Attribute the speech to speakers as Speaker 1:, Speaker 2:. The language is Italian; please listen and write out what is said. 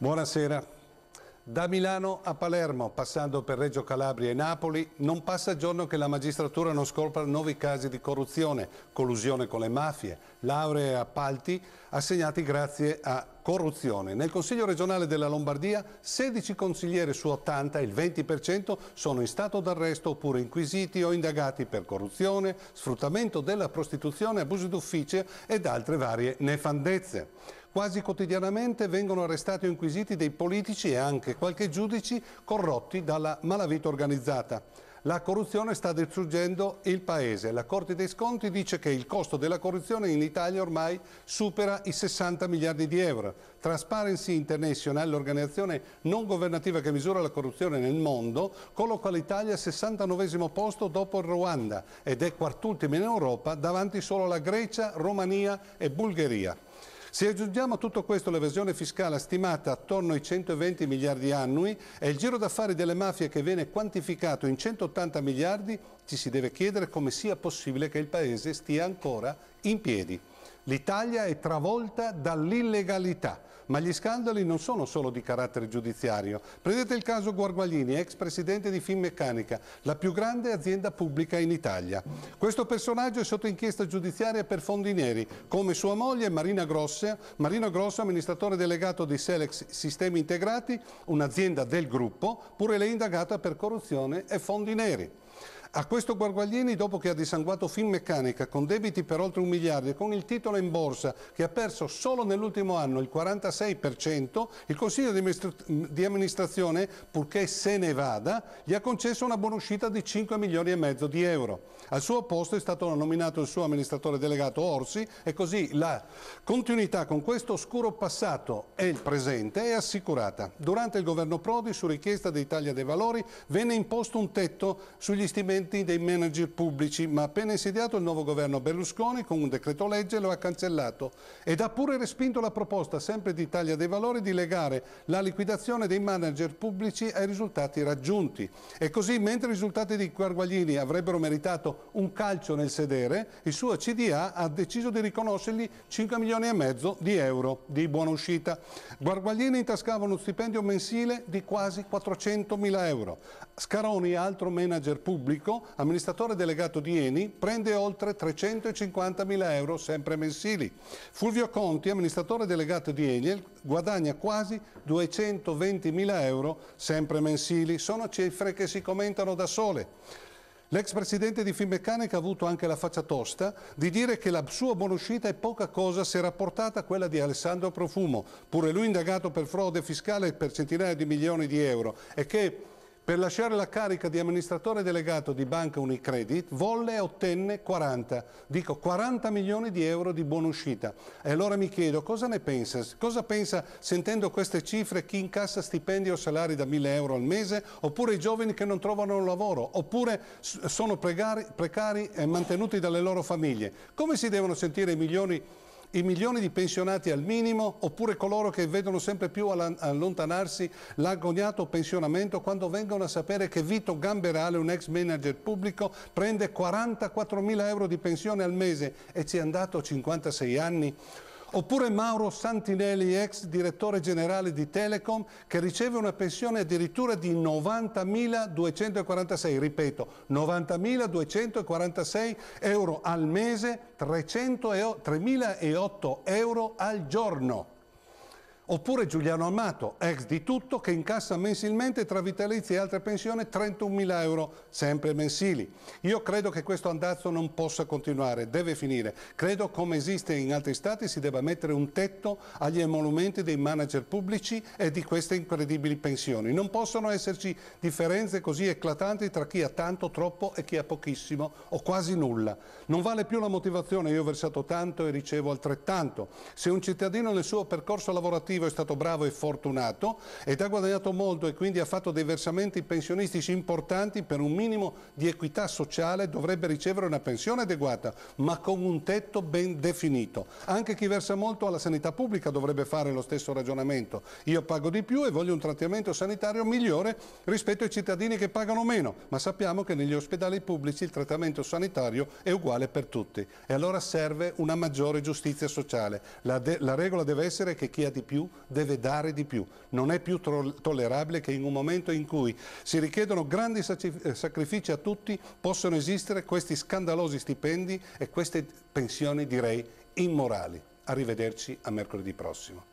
Speaker 1: Buonasera. Da Milano a Palermo, passando per Reggio Calabria e Napoli, non passa giorno che la magistratura non scopra nuovi casi di corruzione, collusione con le mafie, lauree e appalti assegnati grazie a corruzione. Nel Consiglio regionale della Lombardia, 16 consiglieri su 80, il 20%, sono in stato d'arresto oppure inquisiti o indagati per corruzione, sfruttamento della prostituzione, abusi d'ufficio ed altre varie nefandezze. Quasi quotidianamente vengono arrestati o inquisiti dei politici e anche qualche giudici corrotti dalla malavita organizzata. La corruzione sta distruggendo il Paese. La Corte dei Conti dice che il costo della corruzione in Italia ormai supera i 60 miliardi di euro. Transparency International, l'organizzazione non governativa che misura la corruzione nel mondo, colloca l'Italia al 69° posto dopo il Ruanda ed è quart'ultima in Europa, davanti solo alla Grecia, Romania e Bulgaria. Se aggiungiamo a tutto questo l'evasione fiscale stimata attorno ai 120 miliardi annui e il giro d'affari delle mafie che viene quantificato in 180 miliardi, ci si deve chiedere come sia possibile che il Paese stia ancora in piedi. L'Italia è travolta dall'illegalità, ma gli scandali non sono solo di carattere giudiziario. Prendete il caso Guarguaglini, ex presidente di Finmeccanica, la più grande azienda pubblica in Italia. Questo personaggio è sotto inchiesta giudiziaria per fondi neri, come sua moglie Marino Grosso, amministratore delegato di Selex Sistemi Integrati, un'azienda del gruppo, pure lei indagata per corruzione e fondi neri. A questo Guarguaglini, dopo che ha dissanguato Finmeccanica con debiti per oltre 1 miliardo e con il titolo in borsa che ha perso solo nell'ultimo anno il 46%, il Consiglio di amministrazione, purché se ne vada, gli ha concesso una buonuscita di 5 milioni e mezzo di euro. Al suo posto è stato nominato il suo amministratore delegato Orsi e così la continuità con questo oscuro passato e il presente è assicurata. Durante il governo Prodi, su richiesta dell'Italia dei Valori, venne imposto un tetto sugli stimenti dei manager pubblici, ma appena insediato il nuovo governo Berlusconi con un decreto legge lo ha cancellato ed ha pure respinto la proposta sempre di Italia dei Valori di legare la liquidazione dei manager pubblici ai risultati raggiunti. E così, mentre i risultati di Guarguaglini avrebbero meritato un calcio nel sedere, il suo CDA ha deciso di riconoscergli 5 milioni e mezzo di euro di buona uscita. Guarguaglini intascava uno stipendio mensile di quasi 400.000 euro. Scaroni, altro manager pubblico, amministratore delegato di Eni, prende oltre 350.000 euro sempre mensili. Fulvio Conti, amministratore delegato di Eni, guadagna quasi 220.000 euro sempre mensili. Sono cifre che si commentano da sole. L'ex presidente di Finmeccanica ha avuto anche la faccia tosta di dire che la sua buonuscita è poca cosa se rapportata a quella di Alessandro Profumo, pure lui indagato per frode fiscale per centinaia di milioni di euro, e che per lasciare la carica di amministratore delegato di Banca Unicredit volle e ottenne 40 milioni di euro di buonuscita. E allora mi chiedo cosa ne pensa? Cosa pensa sentendo queste cifre chi incassa stipendi o salari da 1.000 euro al mese, oppure i giovani che non trovano un lavoro, oppure sono precari e mantenuti dalle loro famiglie? Come si devono sentire i milioni di pensionati al minimo, oppure coloro che vedono sempre più allontanarsi l'agognato pensionamento quando vengono a sapere che Vito Gamberale, un ex manager pubblico, prende 44.000 euro di pensione al mese e ci è andato 56 anni? Oppure Mauro Santinelli, ex direttore generale di Telecom, che riceve una pensione addirittura di 90.246, ripeto, 90.246 euro al mese, 3.008 euro al giorno. Oppure Giuliano Amato, ex di Tutto, che incassa mensilmente tra vitalizi e altre pensioni 31.000 euro sempre mensili. Io credo che questo andazzo non possa continuare, deve finire. Credo, come esiste in altri stati, si debba mettere un tetto agli emolumenti dei manager pubblici e di queste incredibili pensioni. Non possono esserci differenze così eclatanti tra chi ha tanto, troppo e chi ha pochissimo o quasi nulla. Non vale più la motivazione, io ho versato tanto e ricevo altrettanto. Se un cittadino nel suo percorso lavorativo è stato bravo e fortunato ed ha guadagnato molto e quindi ha fatto dei versamenti pensionistici importanti, per un minimo di equità sociale dovrebbe ricevere una pensione adeguata, ma con un tetto ben definito. Anche chi versa molto alla sanità pubblica dovrebbe fare lo stesso ragionamento. Io pago di più e voglio un trattamento sanitario migliore rispetto ai cittadini che pagano meno, ma sappiamo che negli ospedali pubblici il trattamento sanitario è uguale per tutti e allora serve una maggiore giustizia sociale. La regola deve essere che chi ha di più più deve dare di più. Non è più tollerabile che in un momento in cui si richiedono grandi sacrifici a tutti possano esistere questi scandalosi stipendi e queste pensioni, direi, immorali. Arrivederci a mercoledì prossimo.